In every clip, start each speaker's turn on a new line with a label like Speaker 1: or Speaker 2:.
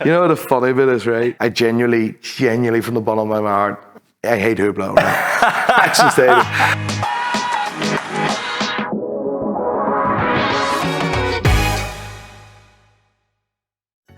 Speaker 1: You know what the funny bit is, right? I genuinely from the bottom of my heart, I hate Hublot, right? I just hate it.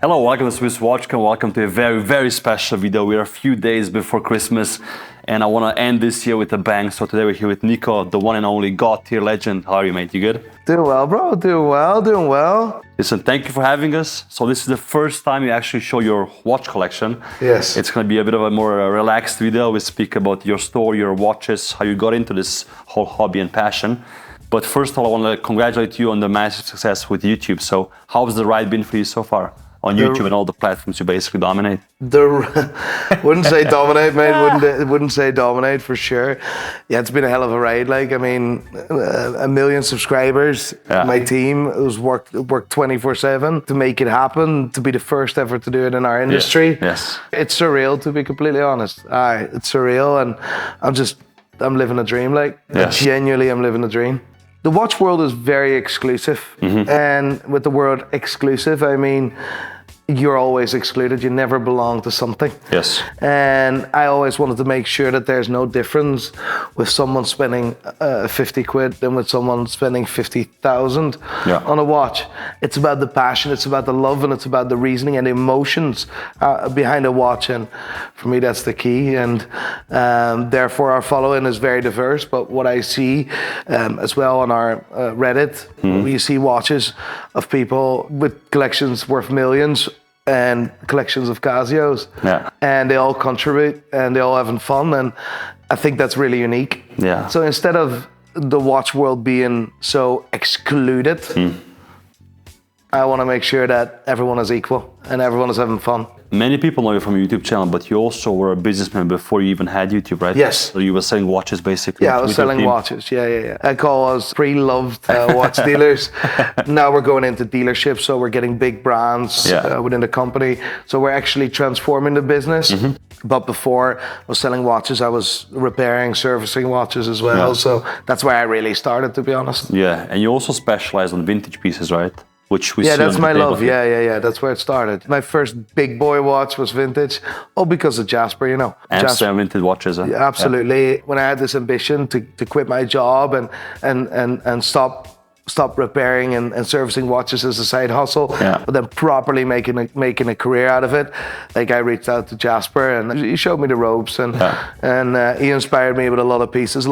Speaker 2: Hello, welcome to Swiss Watchcom. Welcome to a very, very special video. We are a few days before Christmas and I want to end this year with a bang. So today we're here with Nico, the one and only God tier legend. How are you, mate? You good?
Speaker 1: Doing well, bro. Doing well.
Speaker 2: Listen, thank you for having us. So this is the first time you actually show your watch collection.
Speaker 1: Yes.
Speaker 2: It's going to be a bit of a more relaxed video. We speak about your story, your watches, how you got into this whole hobby and passion. But first of all, I want to congratulate you on the massive success with YouTube. So how's the ride been for you so far? On YouTube and all the platforms you basically dominate.
Speaker 1: Wouldn't say dominate, mate. Wouldn't say dominate for sure. Yeah, it's been a hell of a ride. Like, I mean, 1 million subscribers. Yeah. My team was worked 24/7 to make it happen. To be the first ever to do it in our industry.
Speaker 2: Yeah. Yes.
Speaker 1: It's surreal, to be completely honest. It's surreal, and I'm living a dream. Like, yes. Genuinely, I'm living a dream. The watch world is very exclusive. Mm-hmm. And with the word exclusive, I mean, you're always excluded. You never belong to something.
Speaker 2: Yes.
Speaker 1: And I always wanted to make sure that there's no difference with someone spending 50 quid than with someone spending 50,000 on a watch. It's about the passion, it's about the love, and it's about the reasoning and emotions behind a watch. And for me, that's the key. And therefore, our following is very diverse. But what I see as well on our Reddit, we see watches of people with collections worth millions and collections of Casios, and they all contribute and they all having fun, and I think that's really unique. Yeah. So instead of the watch world being so excluded, I want to make sure that everyone is equal and everyone is having fun.
Speaker 2: Many people know you from your YouTube channel, but you also were a businessman before you even had YouTube, right?
Speaker 1: Yes.
Speaker 2: So you were selling watches, basically.
Speaker 1: Yeah, I was selling watches. Yeah. I call us pre-loved watch dealers. Now we're going into dealerships, so we're getting big brands within the company. So we're actually transforming the business. Mm-hmm. But before I was selling watches, I was repairing, servicing watches as well. Yeah. So that's where I really started, to be honest.
Speaker 2: Yeah, and you also specialize on vintage pieces, right? Which we see
Speaker 1: that's my love. Yeah. That's where it started. My first big boy watch was vintage, all because of Jasper, you know.
Speaker 2: Amsterdam vintage watches. Huh?
Speaker 1: Yeah, absolutely. Yeah. When I had this ambition to quit my job and stop repairing and servicing watches as a side hustle, but then properly making a career out of it. Like, I reached out to Jasper and he showed me the ropes, and he inspired me with a lot of pieces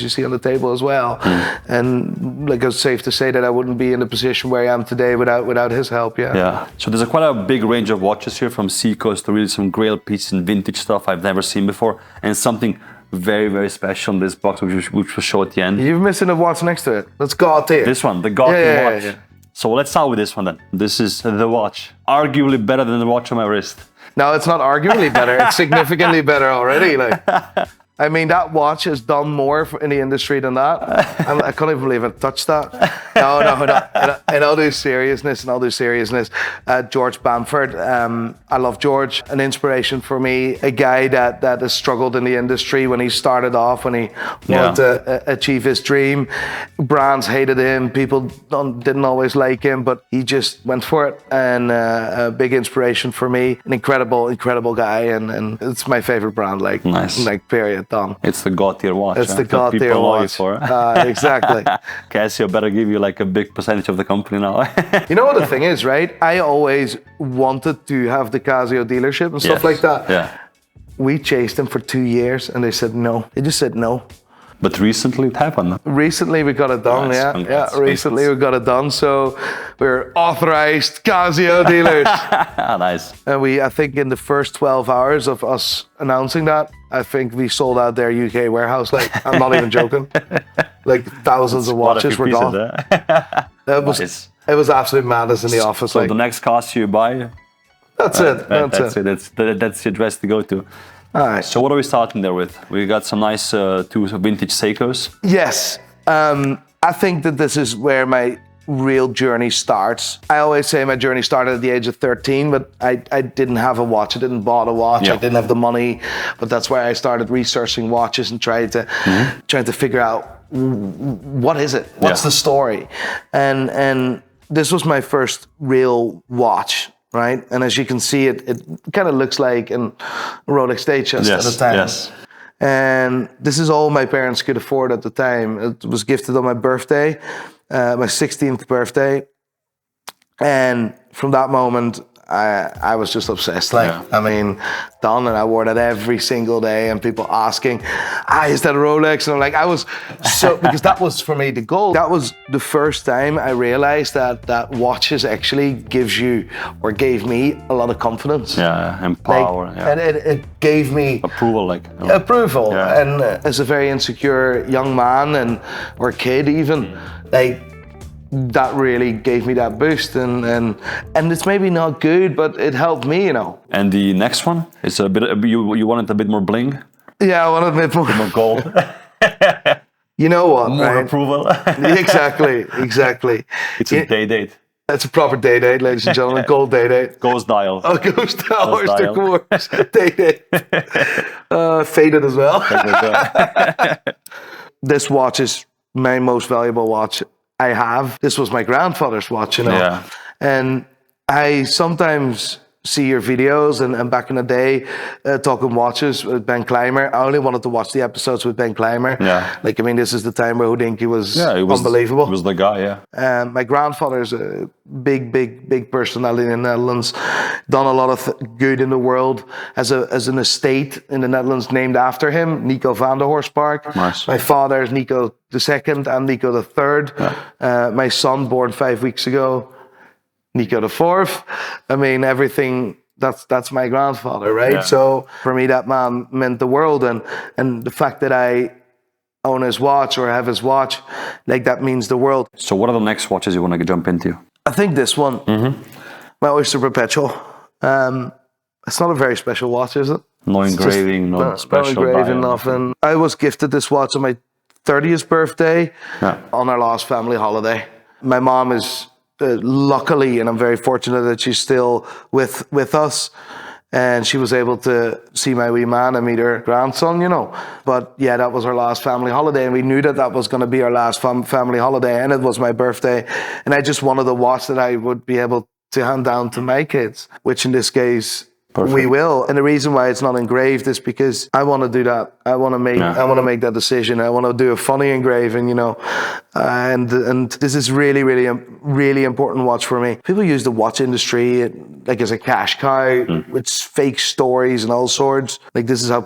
Speaker 1: you see on the table as well. And like, it's safe to say that I wouldn't be in the position where I am today without his help. Yeah.
Speaker 2: So there's quite a big range of watches here, from Seacoast to really some grail pieces and vintage stuff I've never seen before, and something very, very special in this box, which we'll show at the end.
Speaker 1: You're missing a watch next to it. Let's God tier.
Speaker 2: This one, the God tier watch. Yeah. So let's start with this one then. This is the watch. Arguably better than the watch on my wrist.
Speaker 1: No, it's not arguably better. It's significantly better already. Like, I mean, that watch has done more in the industry than that. I can't even believe I touched that. No. In all due seriousness, George Bamford. I love George. An inspiration for me. A guy that has struggled in the industry when he started off, when he wanted to achieve his dream. Brands hated him. People didn't always like him, but he just went for it. And a big inspiration for me. An incredible guy. And it's my favorite brand. Like, nice. Like, period. Done.
Speaker 2: It's the God tier watch.
Speaker 1: It's the God tier watch. Exactly.
Speaker 2: Casio better give you like a big percentage of the company now.
Speaker 1: You know what the thing is, right? I always wanted to have the Casio dealership and stuff like that. Yeah. We chased them for 2 years and they said no. They just said no.
Speaker 2: But recently it happened.
Speaker 1: Recently we got it done,
Speaker 2: nice.
Speaker 1: Recently we got it done. So we're authorized Casio dealers.
Speaker 2: Nice.
Speaker 1: And I think in the first 12 hours of us announcing that, I think we sold out their UK warehouse. Like, I'm not even joking. Like, thousands of watches were gone. It was absolute madness in the office.
Speaker 2: So the next Casio you buy?
Speaker 1: That's it.
Speaker 2: That's the address to go to.
Speaker 1: All right.
Speaker 2: So what are we starting there with? We got some nice two vintage Seikos.
Speaker 1: Yes. I think that this is where my real journey starts. I always say my journey started at the age of 13, but I didn't have a watch. I didn't bought a watch. I didn't have the money, but that's where I started researching watches and trying to figure out what is it? What's the story? And this was my first real watch. right? And as you can see, it kind of looks like a Rolex Datejust at the time.
Speaker 2: Yes.
Speaker 1: And this is all my parents could afford at the time. It was gifted on my birthday, my 16th birthday. And from that moment, I was just obsessed. I mean, done, and I wore that every single day, and people asking, is that a Rolex? And I'm like, I was so, because that was for me the goal. That was the first time I realized that watches actually gave me a lot of confidence.
Speaker 2: Yeah, and power.
Speaker 1: And it gave me
Speaker 2: approval,
Speaker 1: approval. Yeah. And as a very insecure young man or kid even, that really gave me that boost, and it's maybe not good, but it helped me,
Speaker 2: And the next one is a bit. You wanted a bit more bling.
Speaker 1: Yeah, I wanted a bit more
Speaker 2: gold.
Speaker 1: You know what?
Speaker 2: More approval.
Speaker 1: Exactly.
Speaker 2: It's a day date.
Speaker 1: It's a proper day date, ladies and gentlemen. Gold day date.
Speaker 2: Ghost dial.
Speaker 1: Oh, ghost dial. Of course. Day date. Faded as well. This watch is my most valuable watch I have. This was my grandfather's watch,
Speaker 2: Yeah.
Speaker 1: And I sometimes see your videos, and back in the day, talking watches with Ben Clymer. I only wanted to watch the episodes with Ben Clymer.
Speaker 2: Yeah.
Speaker 1: This is the time where Houdinki was unbelievable.
Speaker 2: He was the guy, yeah.
Speaker 1: My grandfather is a big personality in the Netherlands. Done a lot of good in the world. As an estate in the Netherlands named after him, Nico van der Horstpark.
Speaker 2: Nice.
Speaker 1: My father is Nico II and Nico III. Yeah. My son, born 5 weeks ago, Nico IV. I mean, everything, that's my grandfather, right? Yeah. So for me, that man meant the world. And the fact that I own his watch or have his watch, that means the world.
Speaker 2: So what are the next watches you want to jump into?
Speaker 1: I think this one, my Oyster Perpetual. It's not a very special watch, is it?
Speaker 2: No engraving, no special.
Speaker 1: No engraving, nothing. I was gifted this watch on my 30th birthday on our last family holiday. My mom is luckily, and I'm very fortunate that she's still with us, and she was able to see my wee man and meet her grandson, But yeah, that was our last family holiday, and we knew that was going to be our last family holiday, and it was my birthday, and I just wanted a watch that I would be able to hand down to my kids, which in this case, perfect. We will. And the reason why it's not engraved is because I want to do that. I want to make that decision. I want to do a funny engraving, and this is really, really, really important watch for me. People use the watch industry as a cash cow with fake stories and all sorts. This is how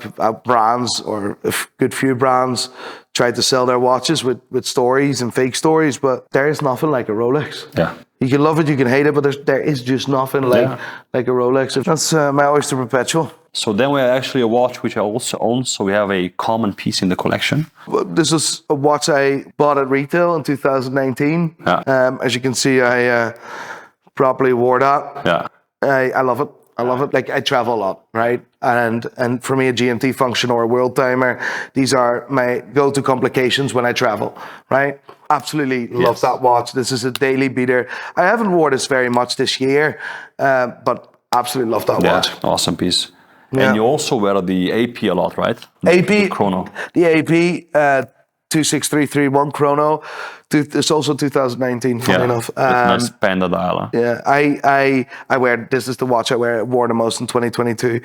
Speaker 1: brands, or a good few brands, try to sell their watches with stories and fake stories. But there is nothing like a Rolex.
Speaker 2: Yeah.
Speaker 1: You can love it, you can hate it, but there is just nothing like a Rolex. That's my Oyster Perpetual.
Speaker 2: So then we have actually a watch which I also own, so we have a common piece in the collection.
Speaker 1: This is a watch I bought at retail in 2019. Yeah. As you can see, I properly wore that.
Speaker 2: Yeah.
Speaker 1: I love it. I love it. I travel a lot, right? And for me, a GMT function or a world timer, these are my go-to complications when I travel, right? Absolutely love that watch. This is a daily beater. I haven't worn this very much this year, but absolutely love that watch.
Speaker 2: Awesome piece. Yeah. And you also wear the AP a lot, right?
Speaker 1: AP,
Speaker 2: the chrono.
Speaker 1: The AP 26331 chrono. It's also 2019, funny enough.
Speaker 2: Nice panda dial.
Speaker 1: Yeah, I wear, this is the watch I wore the most in 2022.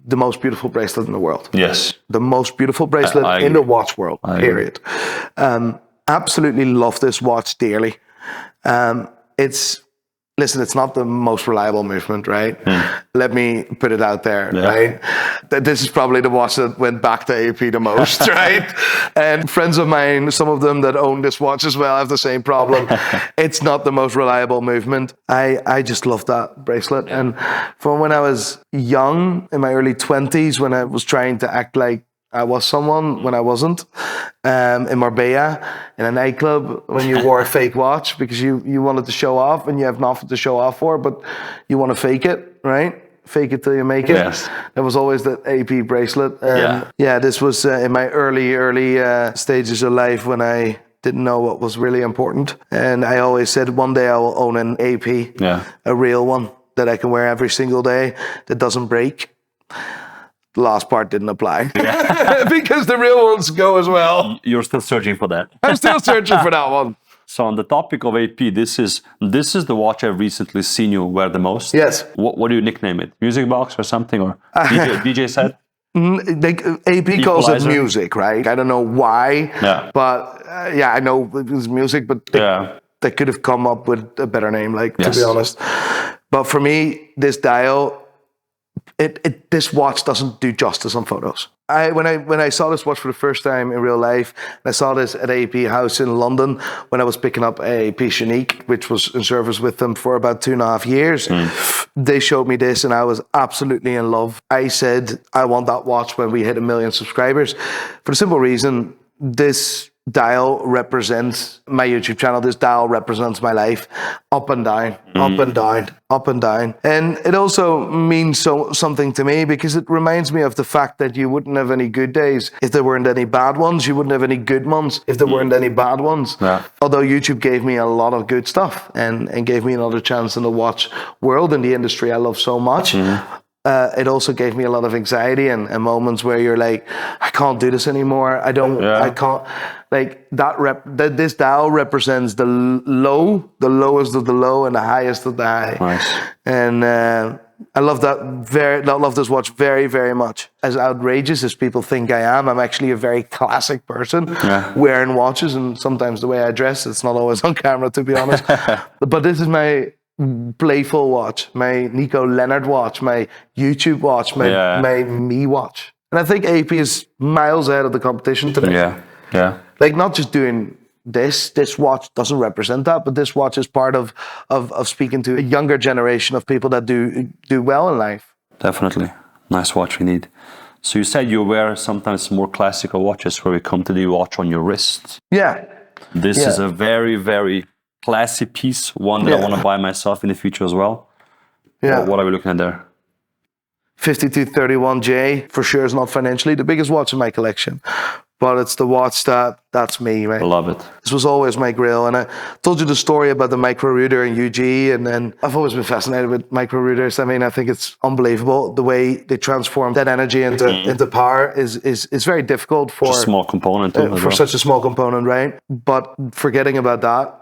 Speaker 1: The most beautiful bracelet in the world.
Speaker 2: Yes.
Speaker 1: The most beautiful bracelet in the watch world, period. Absolutely love this watch dearly. It's not the most reliable movement, right? Let me put it out there, right? This is probably the watch that went back to AP the most, right? And friends of mine, some of them that own this watch as well, have the same problem. It's not the most reliable movement. I just love that bracelet. And from when I was young, in my early 20s, when I was trying to act like I was someone when I wasn't, in Marbella, in a nightclub, when you wore a fake watch because you wanted to show off and you have nothing to show off for, but you want to fake it, right? Fake it till you make it.
Speaker 2: Yes.
Speaker 1: There was always that AP bracelet. This was in my early stages of life when I didn't know what was really important. And I always said one day I will own an AP, a real one that I can wear every single day that doesn't break. The last part didn't apply because the real ones go as well.
Speaker 2: You're still searching for that.
Speaker 1: I'm still searching for that one.
Speaker 2: So on the topic of AP, this is the watch I've recently seen you wear the most.
Speaker 1: Yes.
Speaker 2: What do you nickname it? Music box or something, or DJ set?
Speaker 1: Like AP calls it music, right? I don't know why, but yeah, I know it was music, but they could have come up with a better name, like, to be honest. But for me, this dial, this watch doesn't do justice on photos. When I saw this watch for the first time in real life, and I saw this at AP House in London when I was picking up a piece unique, which was in service with them for about 2.5 years. They showed me this and I was absolutely in love. I said, I want that watch when we hit 1 million subscribers, for the simple reason, this dial represents my YouTube channel. This dial represents my life, up and down, up and down, up and down. And it also means something to me because it reminds me of the fact that you wouldn't have any good days if there weren't any bad ones. You wouldn't have any good months if there weren't any bad ones. Although YouTube gave me a lot of good stuff and gave me another chance in the watch world and the industry I love so much. It also gave me a lot of anxiety and moments where you're like, I can't do this anymore. I can't. Like this dial represents the lowest of the low and the highest of the high. Nice. And I love love this watch very, very much. As outrageous as people think I am, I'm actually a very classic person wearing watches, and sometimes the way I dress, it's not always on camera, to be honest. But this is my playful watch, my Nico Leonard watch, my YouTube watch, my me watch. And I think AP is miles ahead of the competition today. Like, not just doing this watch doesn't represent that, but this watch is part of speaking to a younger generation of people that do well in life. Definitely. Nice watch we need. So you said you wear sometimes more classical watches where we come to the watch on your wrist. This is a very, very classy piece, one that I want to buy myself in the future as well. What are we looking at there? 5231J, for sure is not financially the biggest watch in my collection, but it's the watch that's me, right? I love it. This was always my grail, and I told you the story about the micro rooter in UG, and then I've always been fascinated with micro rooters. I mean, I think it's unbelievable the way they transform that energy into power is very difficult for a small component for such a small component, right? But forgetting about that.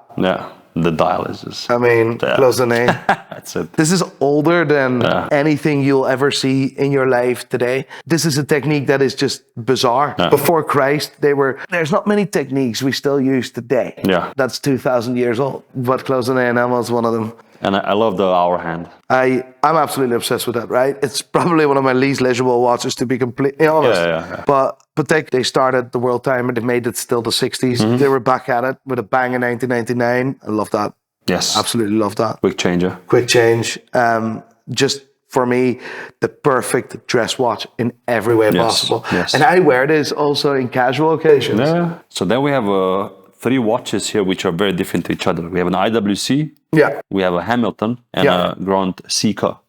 Speaker 1: The dial is just... I mean, close the name. That's it. This is older than anything you'll ever see in your life today. This is a technique that is just bizarre. Before Christ, there's not many techniques we still use today. That's 2,000 years old. But close the name was one of them. And I love the hour hand. I'm absolutely obsessed with that, right? It's probably one of my least legible watches, to be completely honest. But Patek, they started the world timer. They made it still the 60s. They were back at it with a bang in 1999. I love that. Yes. Absolutely love that. Quick changer. Quick change. Just, for me, the perfect dress watch in every way possible. And I wear this also in casual occasions. So then we have 3 watches here which are very different to each other. We have an IWC. We have a Hamilton and a Grand Seiko.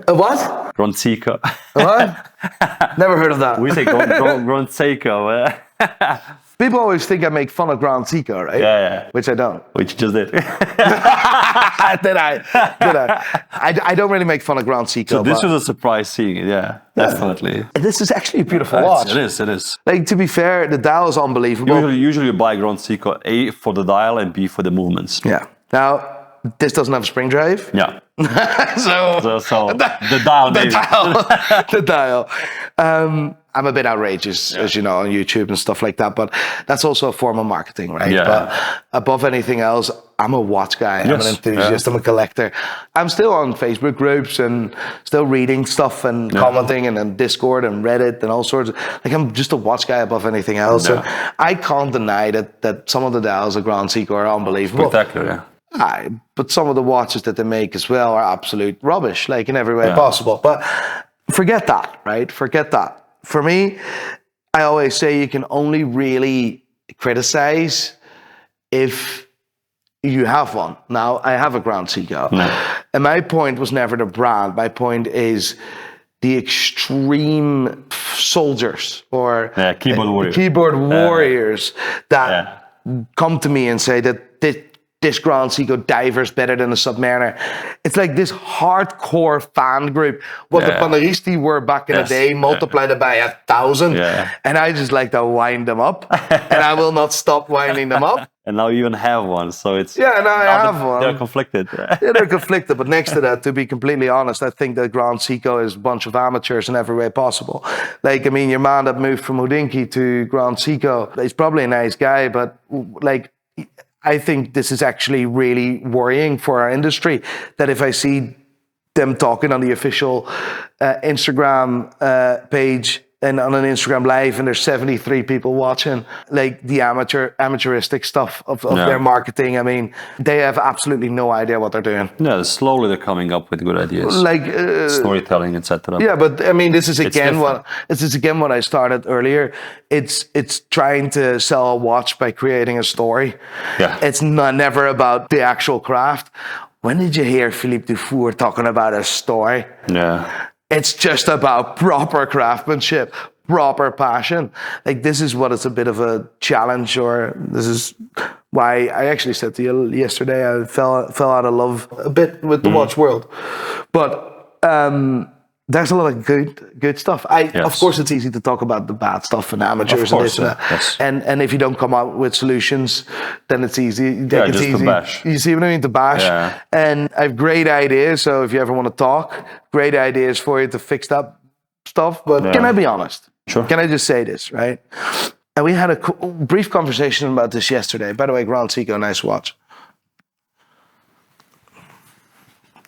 Speaker 1: A what? Grand Seiko. What? Never heard of that. We say Grand Seiko. People always think I make fun of Grand Seiko, right? Which I don't. Which you just did. Did I? I don't really make fun of Grand Seiko. So this was a surprise seeing it, definitely. This is actually a beautiful watch. It is. Like, to be fair, the dial is unbelievable. Usually you buy Grand Seiko, A, for the dial, and B, for the movements. Now, this doesn't have a spring drive. So the dial. The dial. I'm a bit outrageous, as you know, on YouTube and stuff like that, but that's also a form of marketing, right? But above anything else, I'm a watch guy. I'm an enthusiast. I'm a collector. I'm still on Facebook groups and still reading stuff and commenting, and then Discord and Reddit and all sorts of, like, I'm just a watch guy above anything else. And I can't deny that some of the dials of Grand Seiko are unbelievable. Spectacular, but some of the watches that they make as well are absolute rubbish, like, in every way possible. But forget that, right? Forget that. For me, I always say you can only really criticize if you have one. Now, I have a Grand Seiko. And my point was never the brand. My point is the extreme soldiers or keyboard warriors that come to me and say that this Grand Seiko diver's better than a Submariner. It's like this hardcore fan group, what the Paneristi were back in the day, multiplied it by 1,000. And I just like to wind them up, and I will not stop winding them up.
Speaker 2: And now you even have one, so it's...
Speaker 1: Yeah, now I have one.
Speaker 2: They're conflicted.
Speaker 1: They're conflicted, but next to that, to be completely honest, I think that Grand Seiko is a bunch of amateurs in every way possible. Like, I mean, your man that moved from Hodinkee to Grand Seiko, he's probably a nice guy, but like, I think this is actually really worrying for our industry, that if I see them talking on the official Instagram page and on an Instagram live and there's 73 people watching, like the amateuristic stuff of their marketing, I mean, they have absolutely no idea what they're doing.
Speaker 2: Yeah, slowly they're coming up with good ideas.
Speaker 1: Like
Speaker 2: storytelling, etc.
Speaker 1: Yeah, but I mean, this is again what I started earlier. It's trying to sell a watch by creating a story.
Speaker 2: Yeah.
Speaker 1: It's never about the actual craft. When did you hear Philippe Dufour talking about a story?
Speaker 2: Yeah.
Speaker 1: It's just about proper craftsmanship, proper passion. Like, this is what is a bit of a challenge, or this is why I actually said to you yesterday, I fell out of love a bit with the watch world. But there's a lot of good stuff. Of course, it's easy to talk about the bad stuff and amateurs and this and that.
Speaker 2: Yes.
Speaker 1: And if you don't come out with solutions, then it's easy. It's
Speaker 2: just
Speaker 1: easy
Speaker 2: to bash.
Speaker 1: You see what I mean? To bash.
Speaker 2: Yeah.
Speaker 1: And I have great ideas. So if you ever want to talk, great ideas for you to fix that stuff. But can I be honest?
Speaker 2: Sure.
Speaker 1: Can I just say this, right? And we had a brief conversation about this yesterday. By the way, Grand Seiko, nice watch.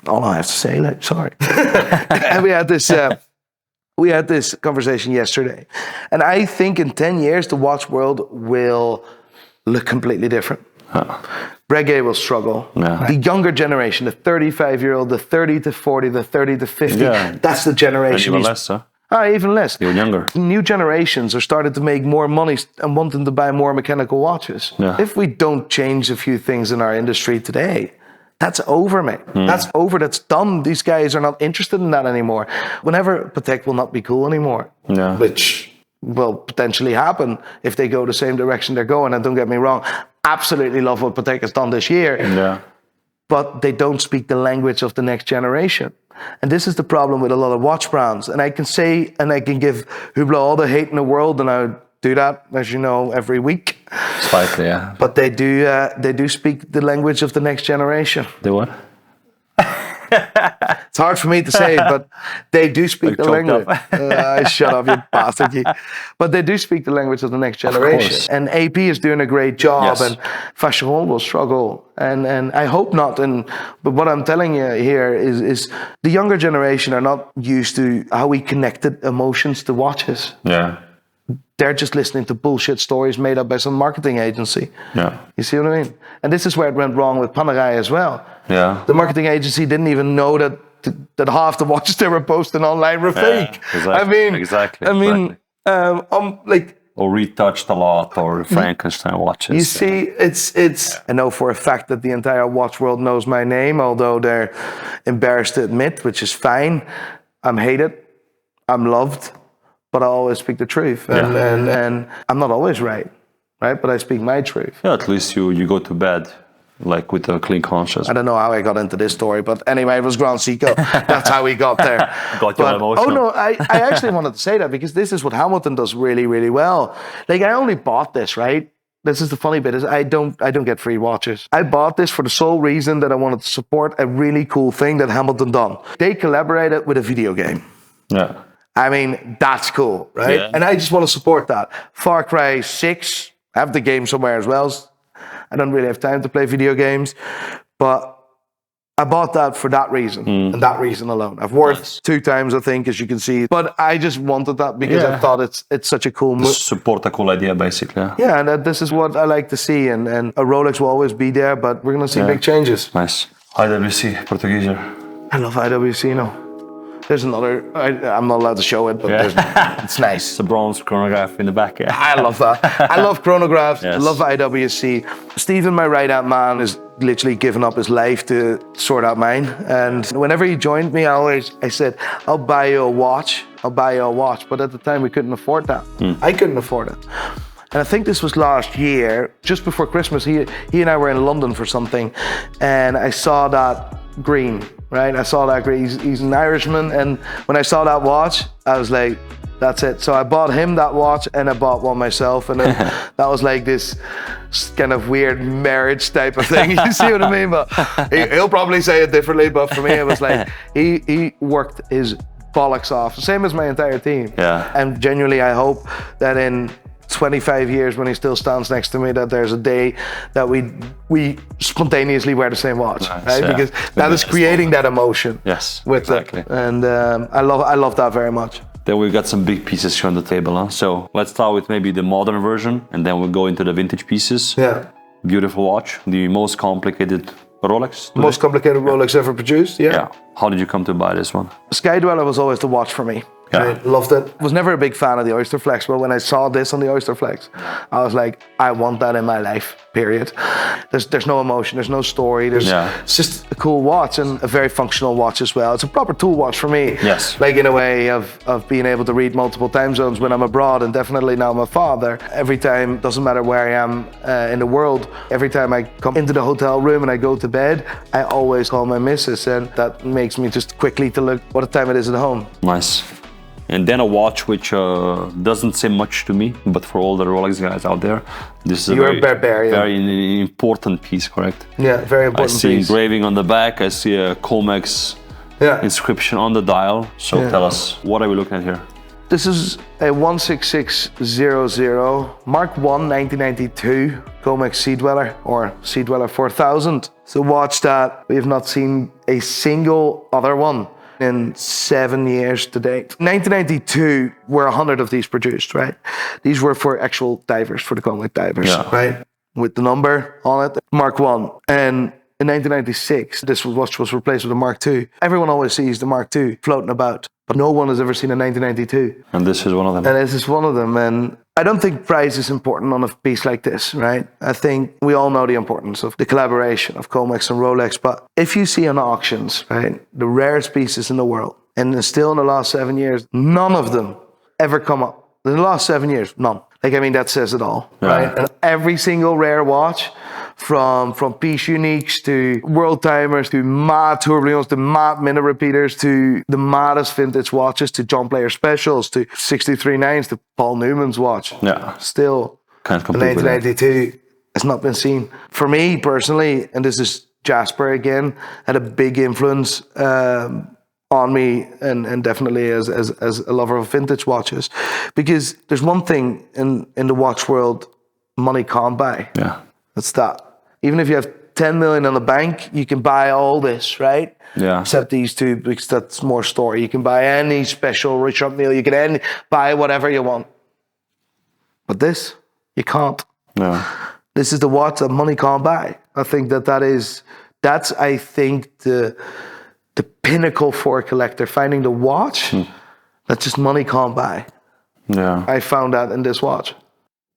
Speaker 1: All I have to say, like, sorry. And we had this conversation yesterday. And I think in 10 years, the watch world will look completely different. Breguet will struggle. The younger generation, the 35-year-old, the 30 to 40, the 30 to 50, that's the generation.
Speaker 2: Even less, huh?
Speaker 1: Even less.
Speaker 2: Even younger.
Speaker 1: New generations are starting to make more money and wanting to buy more mechanical watches. If we don't change a few things in our industry today, that's over, mate. That's over. That's done. These guys are not interested in that anymore. Whenever Patek will not be cool anymore, which will potentially happen if they go the same direction they're going. And don't get me wrong, absolutely love what Patek has done this year. But they don't speak the language of the next generation. And this is the problem with a lot of watch brands. And I can say, and I can give Hublot all the hate in the world, and I do that, as you know, every week.
Speaker 2: Slightly, yeah.
Speaker 1: But they do speak the language of the next generation.
Speaker 2: They what?
Speaker 1: It's hard for me to say, but they do speak the language. Shut up, you bastard. But they do speak the language of the next generation. And AP is doing a great job, and Vacheron will struggle. And I hope not. But what I'm telling you here is the younger generation are not used to how we connected emotions to watches.
Speaker 2: Yeah.
Speaker 1: They're just listening to bullshit stories made up by some marketing agency. You see what I mean? And this is where it went wrong with Panerai as well. The marketing agency didn't even know that half the watches they were posting online were fake.
Speaker 2: Exactly.
Speaker 1: I mean, like,
Speaker 2: or retouched a lot, or Frankenstein watches.
Speaker 1: You see, it's. I know for a fact that the entire watch world knows my name, although they're embarrassed to admit, which is fine. I'm hated. I'm loved. But I always speak the truth, and I'm not always right? But I speak my truth.
Speaker 2: Yeah, at least you go to bed like with a clean conscience.
Speaker 1: I don't know how I got into this story, but anyway, it was Grand Seiko. That's how we got there.
Speaker 2: Got you emotional.
Speaker 1: Oh no, I actually wanted to say that because this is what Hamilton does really, really well. Like, I only bought this, right? This is the funny bit, is I don't get free watches. I bought this for the sole reason that I wanted to support a really cool thing that Hamilton done. They collaborated with a video game. I mean, that's cool, right? And I just want to support that. Far Cry 6, I have the game somewhere as well. I don't really have time to play video games, but I bought that for that reason, and that reason alone. I've worn it 2 times, I think, as you can see. But I just wanted that because I thought it's such a cool move.
Speaker 2: Support a cool idea, basically.
Speaker 1: Yeah, and this is what I like to see. And a Rolex will always be there, but we're going to see big changes.
Speaker 2: Nice. IWC, Portuguese.
Speaker 1: I love IWC, no. There's another, I'm not allowed to show it, but it's nice.
Speaker 2: It's a bronze chronograph in the back,
Speaker 1: I love that. I love chronographs, I love IWC. Stephen, my right-hand man, is literally given up his life to sort out mine. And whenever he joined me, I said, I'll buy you a watch. But at the time, we couldn't afford that. I couldn't afford it. And I think this was last year, just before Christmas. He and I were in London for something, and I saw that green, right? I saw that green. He's an Irishman, and when I saw that watch, I was like, that's it. So I bought him that watch, and I bought one myself, and then that was like this kind of weird marriage type of thing. You see what I mean? But he'll probably say it differently, but for me it was like he worked his bollocks off, same as my entire team.
Speaker 2: Yeah.
Speaker 1: And genuinely I hope that in 25 years, when he still stands next to me, that there's a day that we spontaneously wear the same watch,
Speaker 2: nice,
Speaker 1: right?
Speaker 2: Yeah.
Speaker 1: Because that is creating that emotion.
Speaker 2: Yes,
Speaker 1: with
Speaker 2: exactly.
Speaker 1: it. And I love that very much.
Speaker 2: Then we've got some big pieces here on the table, huh? So let's start with maybe the modern version, and then we'll go into the vintage pieces.
Speaker 1: Yeah.
Speaker 2: Beautiful watch, the most complicated Rolex today?
Speaker 1: Most complicated Rolex ever produced, yeah.
Speaker 2: How did you come to buy this one?
Speaker 1: Sky Dweller was always the watch for me.
Speaker 2: Yeah.
Speaker 1: I loved it. Was never a big fan of the Oyster Flex, but when I saw this on the Oyster Flex, I was like, I want that in my life, period. There's no emotion, there's no story, it's just a cool watch and a very functional watch as well. It's a proper tool watch for me.
Speaker 2: Yes.
Speaker 1: Like in a way of being able to read multiple time zones when I'm abroad, and definitely now I'm a father. Every time, doesn't matter where I am in the world, every time I come into the hotel room and I go to bed, I always call my missus, and that makes me just quickly to look what time it is at home.
Speaker 2: Nice. And then a watch which doesn't say much to me, but for all the Rolex guys out there, this is a very important piece, correct?
Speaker 1: Yeah, very important piece.
Speaker 2: I see engraving on the back, I see a Comex inscription on the dial. So tell us, what are we looking at here?
Speaker 1: This is a 16600 Mark 1 1992 Comex Sea Dweller, or Sea Dweller 4000. It's a watch that we have not seen a single other one in 7 years to date. 1992 were 100 of these produced, right? These were for actual divers, for the Comex divers, right? With the number on it, Mark 1. And in 1996, this watch was replaced with a Mark II. Everyone always sees the Mark II floating about, but no one has ever seen a 1992.
Speaker 2: And this is one of them.
Speaker 1: And this is one of them. And I don't think price is important on a piece like this, right? I think we all know the importance of the collaboration of Comex and Rolex, but if you see on auctions, right, the rarest pieces in the world, and still in the last 7 years, none of them ever come up. In the last 7 years, none. Like, I mean, that says it all, right? And every single rare watch, from piece uniques to world timers to mad tourbillons to mad minute repeaters to the maddest vintage watches to John Player specials to 63.9s to Paul Newman's watch.
Speaker 2: Yeah.
Speaker 1: Still,
Speaker 2: Can't compete with
Speaker 1: 1992 has not been seen. For me personally, and this is Jasper again, had a big influence on me, and definitely as a lover of vintage watches, because there's one thing in the watch world money can't buy.
Speaker 2: Yeah.
Speaker 1: That's that. Even if you have 10 million in the bank, you can buy all this, right?
Speaker 2: Yeah.
Speaker 1: Except these two, because that's more story. You can buy any special Richard Mille, you can buy whatever you want. But this, you can't.
Speaker 2: No.
Speaker 1: This is the watch that money can't buy. I think that's I think the pinnacle for a collector, finding the watch that just money can't buy.
Speaker 2: Yeah.
Speaker 1: I found that in this watch.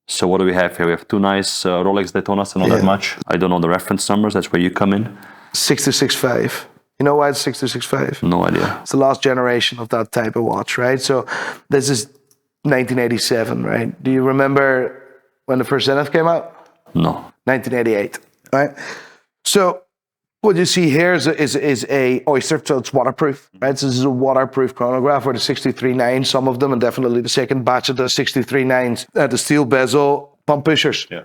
Speaker 2: So what do we have here? We have two nice Rolex Daytonas, not that much. I don't know the reference numbers, that's where you come in.
Speaker 1: 6265. You know why it's 6265?
Speaker 2: No idea.
Speaker 1: It's the last generation of that type of watch, right? So this is 1987, right? Do you remember when the first Zenith came out?
Speaker 2: No.
Speaker 1: 1988, right? So what you see here is a Oyster, so it's waterproof, right? So this is a waterproof chronograph where the 63.9, some of them, and definitely the second batch of the 63.9s, the steel bezel pump pushers.
Speaker 2: Yeah.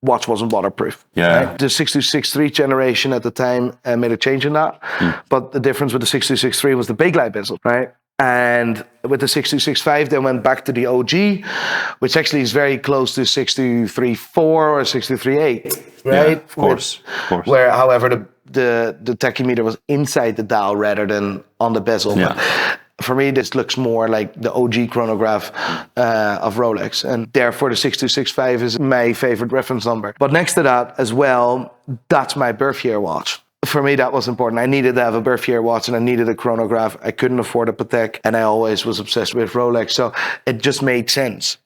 Speaker 1: Watch wasn't waterproof.
Speaker 2: Yeah.
Speaker 1: Right? The 6263 generation at the time made a change in that, but the difference with the 6263 was the big light bezel, right? And with the 6265, they went back to the OG, which actually is very close to 6234 or 6238, right?
Speaker 2: Yeah, of course.
Speaker 1: Where, however, the tachymeter was inside the dial rather than on the bezel.
Speaker 2: Yeah.
Speaker 1: But for me, this looks more like the OG chronograph of Rolex, and therefore the 6265 is my favorite reference number. But next to that as well, that's my birth year watch. For me, that was important. I needed to have a birth year watch and I needed a chronograph. I couldn't afford a Patek, and I always was obsessed with Rolex. So it just made sense.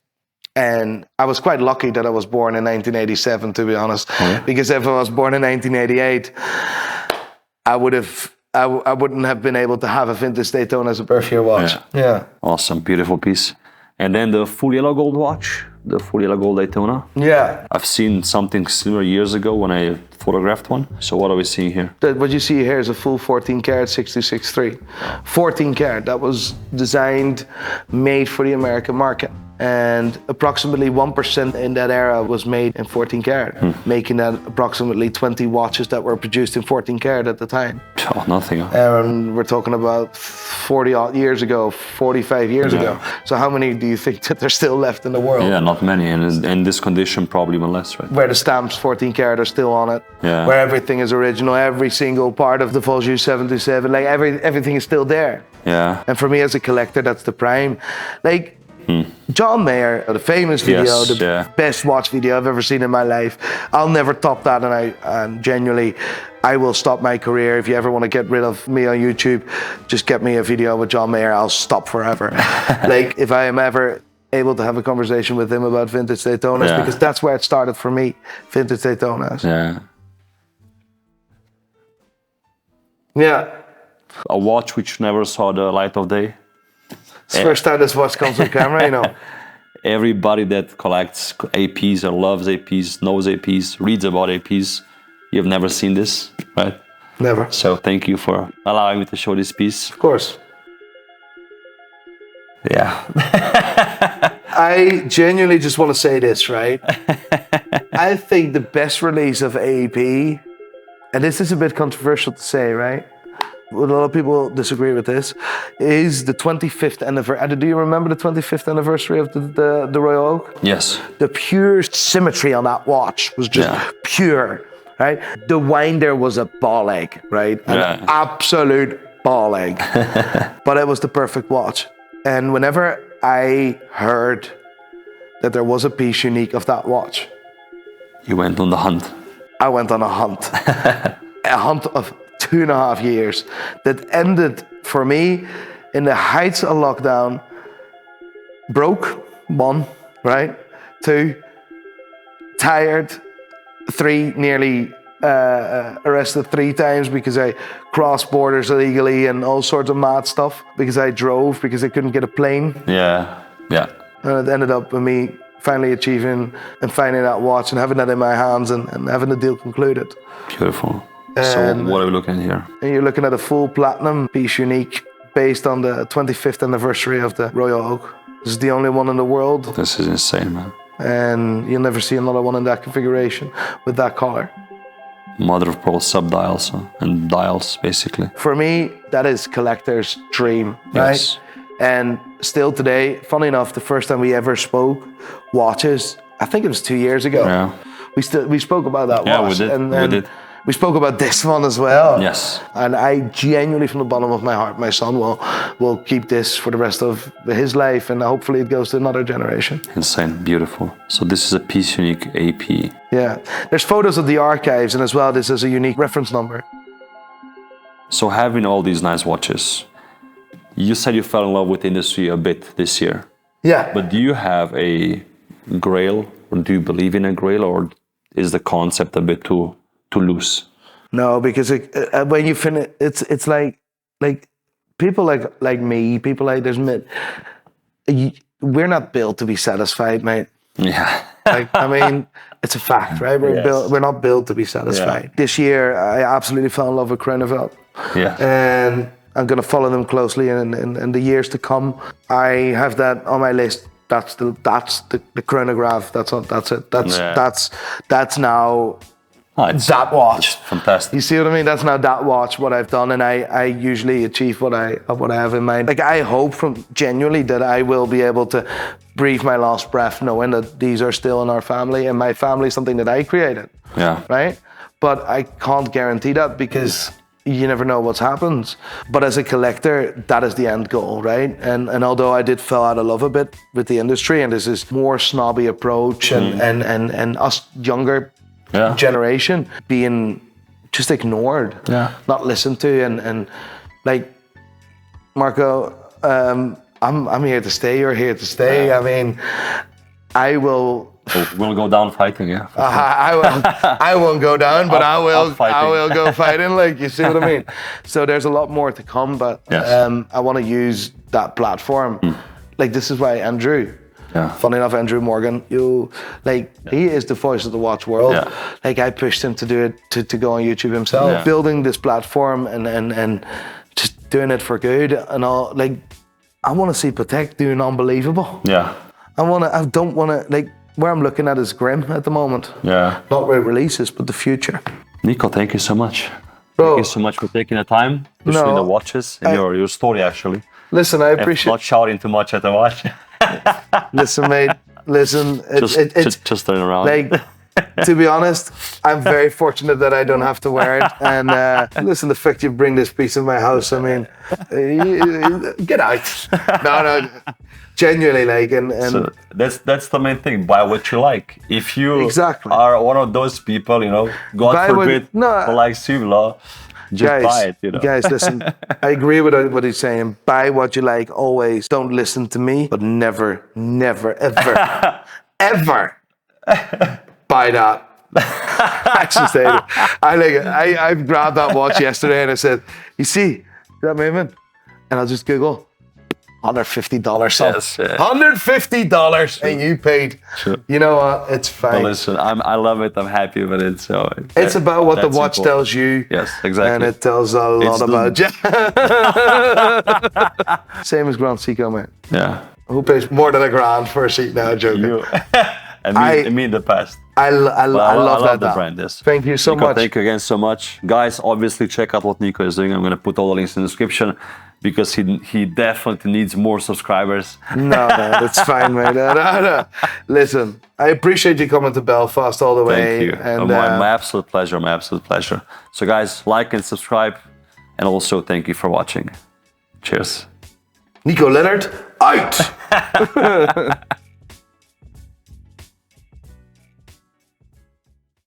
Speaker 1: And I was quite lucky that I was born in 1987, to be honest. Oh, yeah? Because if I was born in 1988, I wouldn't have been able to have a vintage Daytona as a birth year watch.
Speaker 2: Yeah. Awesome, beautiful piece. And then the full yellow gold watch. the full yellow gold Daytona.
Speaker 1: Yeah.
Speaker 2: I've seen something similar years ago when I photographed one. So what are we seeing here?
Speaker 1: What you see here is a full 14 karat 626-3. 14 karat, that was designed, made for the American market. And approximately 1% in that era was made in 14 karat, making that approximately 20 watches that were produced in 14 karat at the time.
Speaker 2: Oh, nothing.
Speaker 1: And we're talking about 40 odd years ago, 45 years ago. So how many do you think that there's still left in the world?
Speaker 2: Yeah, not many. And in this condition, probably even less, right?
Speaker 1: Where the stamps 14 karat are still on it.
Speaker 2: Yeah.
Speaker 1: Where everything is original, every single part of the Volju 77, like everything is still there.
Speaker 2: Yeah.
Speaker 1: And for me as a collector, that's the prime. Like, John Mayer, the famous video, best watch video I've ever seen in my life. I'll never top that, and genuinely, I will stop my career. If you ever want to get rid of me on YouTube, just get me a video with John Mayer. I'll stop forever. Like, if I am ever able to have a conversation with him about vintage Daytonas, because that's where it started for me, vintage Daytonas.
Speaker 2: Yeah.
Speaker 1: Yeah.
Speaker 2: A watch which never saw the light of day.
Speaker 1: It's the first time this watch comes on camera, you know.
Speaker 2: Everybody that collects APs or loves APs, knows APs, reads about APs, you've never seen this, right?
Speaker 1: Never.
Speaker 2: So thank you for allowing me to show this piece.
Speaker 1: Of course.
Speaker 2: Yeah.
Speaker 1: I genuinely just want to say this, right? I think the best release of AP, and this is a bit controversial to say, right? A lot of people disagree with this, is the 25th anniversary. Do you remember the 25th anniversary of the Royal Oak?
Speaker 2: Yes.
Speaker 1: The pure symmetry on that watch was just pure, right? The winder was a ball egg, right? An absolute ball egg. But it was the perfect watch. And whenever I heard that there was a piece unique of that watch,
Speaker 2: you went on the hunt.
Speaker 1: I went on a hunt. A hunt of 2.5 years that ended for me in the heights of lockdown. Broke, 1, right? 2, tired, 3, nearly arrested 3 times because I crossed borders illegally and all sorts of mad stuff, because I drove, because I couldn't get a plane.
Speaker 2: Yeah, yeah.
Speaker 1: And it ended up with me finally achieving and finding that watch and having that in my hands and having the deal concluded.
Speaker 2: Beautiful. So what are we looking at here?
Speaker 1: And you're looking at a full platinum piece unique based on the 25th anniversary of the Royal Oak. This is the only one in the world.
Speaker 2: This is insane, man.
Speaker 1: And you'll never see another one in that configuration with that color.
Speaker 2: Mother of pearl sub-dials and dials, basically.
Speaker 1: For me, that is collector's dream, right?
Speaker 2: Yes.
Speaker 1: And still today, funny enough, the first time we ever spoke watches, I think it was 2 years ago.
Speaker 2: Yeah.
Speaker 1: We spoke about that watch.
Speaker 2: Yeah, we did.
Speaker 1: We did. We spoke about this one as well.
Speaker 2: Yes.
Speaker 1: And I genuinely, from the bottom of my heart, my son will keep this for the rest of his life, and hopefully it goes to another generation.
Speaker 2: Insane, beautiful. So this is a piece unique AP.
Speaker 1: Yeah. There's photos of the archives, and as well, this is a unique reference number.
Speaker 2: So having all these nice watches, you said you fell in love with the industry a bit this year.
Speaker 1: Yeah.
Speaker 2: But do you have a grail, or do you believe in a grail, or is the concept a bit too loose?
Speaker 1: No, because when you finish, it's like people like me, people like we're not built to be satisfied, mate.
Speaker 2: Yeah.
Speaker 1: Like, I mean, it's a fact, right? We're not built to be satisfied. Yeah. This year, I absolutely fell in love with Chronivelt.
Speaker 2: Yeah.
Speaker 1: And I'm going to follow them closely in the years to come. I have that on my list. That's the chronograph. That's it. That's now. That watch.
Speaker 2: Fantastic.
Speaker 1: You see what I mean? That's now that watch, what I've done, and I usually achieve what I have in mind. Like, I hope genuinely that I will be able to breathe my last breath knowing that these are still in our family, and my family is something that I created.
Speaker 2: Yeah.
Speaker 1: Right? But I can't guarantee that, because you never know what's happened. But as a collector, that is the end goal, right? And although I did fall out of love a bit with the industry, and this is more snobby approach, and us younger generation being just ignored, not listened to, and like, Marco, I'm here to stay. You're here to stay. I mean, I will.
Speaker 2: We'll go down fighting, yeah.
Speaker 1: I won't go down, but I will go fighting. Like, you see what I mean? So there's a lot more to come, but I want to use that platform. Like, this is why Andrew. Funny enough, Andrew Morgan, he is the voice of the watch world.
Speaker 2: Yeah.
Speaker 1: Like I pushed him to do it, to go on YouTube himself, building this platform and just doing it for good and all. Like I want to see Patek doing unbelievable.
Speaker 2: Yeah.
Speaker 1: I don't want to, like, where I'm looking at is grim at the moment.
Speaker 2: Yeah.
Speaker 1: Not with releases, but the future.
Speaker 2: Nico, thank you so much.
Speaker 1: Bro,
Speaker 2: thank you so much for taking the time to show the watches and your story, actually.
Speaker 1: Listen, I appreciate...
Speaker 2: Not shouting too much at the watch.
Speaker 1: Listen, mate. Listen,
Speaker 2: just turn around.
Speaker 1: Like, to be honest, I'm very fortunate that I don't have to wear it. And listen, the fact you bring this piece in my house, I mean, get out. No. Genuinely, like, and
Speaker 2: so that's the main thing. Buy what you like. If you are one of those people, God forbid, who likes you, just buy it.
Speaker 1: Guys, listen. I agree with what he's saying. Buy what you like. Always. Don't listen to me, but never, ever, ever buy that. Actually, say it. I grabbed that watch yesterday and I said, "You see that movement?" And I'll just Google. $150 something. Yes, $150 and you paid. Sure. You know what? It's fine.
Speaker 2: Well, listen, I love it. I'm happy with it. So
Speaker 1: it's about what the watch tells you.
Speaker 2: Yes, exactly.
Speaker 1: And it tells a lot about you. Same as Grand Seiko, man.
Speaker 2: Yeah.
Speaker 1: Who pays more than $1,000 for a seat now? Joking.
Speaker 2: I mean the past.
Speaker 1: I love
Speaker 2: the brand. Yes.
Speaker 1: Thank you so
Speaker 2: Nico,
Speaker 1: much.
Speaker 2: Thank you again so much, guys. Obviously, check out what Nico is doing. I'm going to put all the links in the description because he definitely needs more subscribers.
Speaker 1: No, it's fine, man. No. Listen, I appreciate you coming to Belfast all the way.
Speaker 2: Thank you. And my absolute pleasure. My absolute pleasure. So, guys, like and subscribe, and also thank you for watching. Cheers.
Speaker 1: Nico Leonard out.